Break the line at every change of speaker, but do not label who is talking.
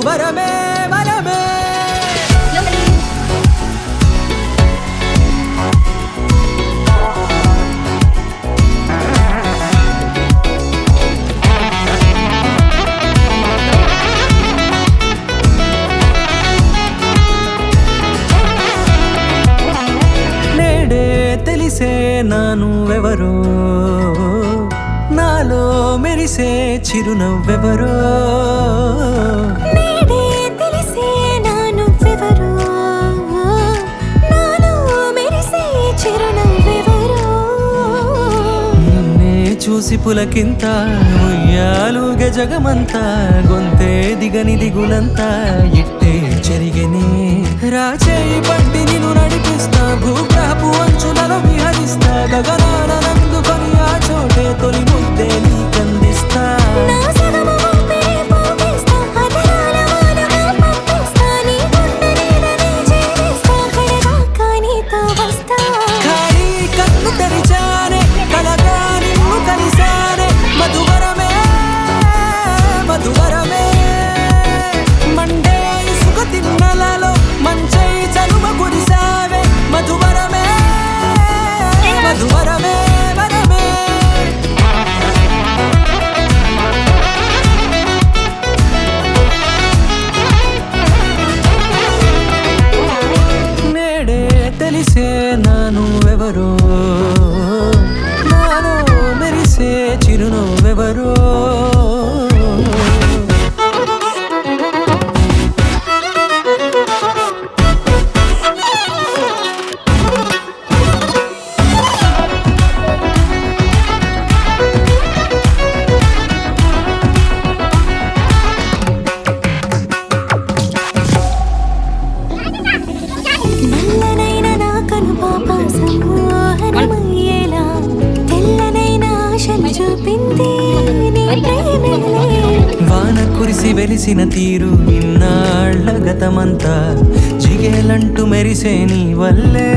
వరమే వరమే తెలిసే నానువెవరో నాలో మెరిసే చిరునవ్వెవరో
నేడే తెలిసే నానువెవరో నాలో మెరిసే చిరునవ్వెవరో
నిన్నే చూసి పులకింత ఉయ్యాలుగ జగమంతా గొంతే దిగని దిగులంతా ఇట్టే చెరిగెనే రాచేయి పట్టి నిన్ను నడిపిస్తా భూగ్రహపు అంచులలో విహరిస్తా గగనాన నందుకొని ఆ చోటే తొలి ముద్దే నీకందిస్తా
నా సగము ఊపిరి పోగేస్తా అదరాల వానగా పంపిస్తా నీ గుండె నీడనే చేరేస్తా కడదాకా నీతో వస్తా
ఖాళీ కన్ను తెరిచానే కలగా నిన్ను కలిసానే మధువరమే మధువరమే మండే ఇసుక తిన్నలలో మంచై చలువ కురిసావే మధువరమే మధువరమే వరమే నేడే తెలిసే నానువెవరో నాలో మెరిసే చిరునవ్వెవరో
నల్లనైన నా కనుపాప సమ్మోహనమయ్యేలా తెల్లనైన ఆశలు చూపింది నీ ప్రేమలే
వాన కురిసి వెలిసిన తీరు ఇన్నాళ్ల గతమంతా జిగేలంటూ మెరిసే నీ వల్లే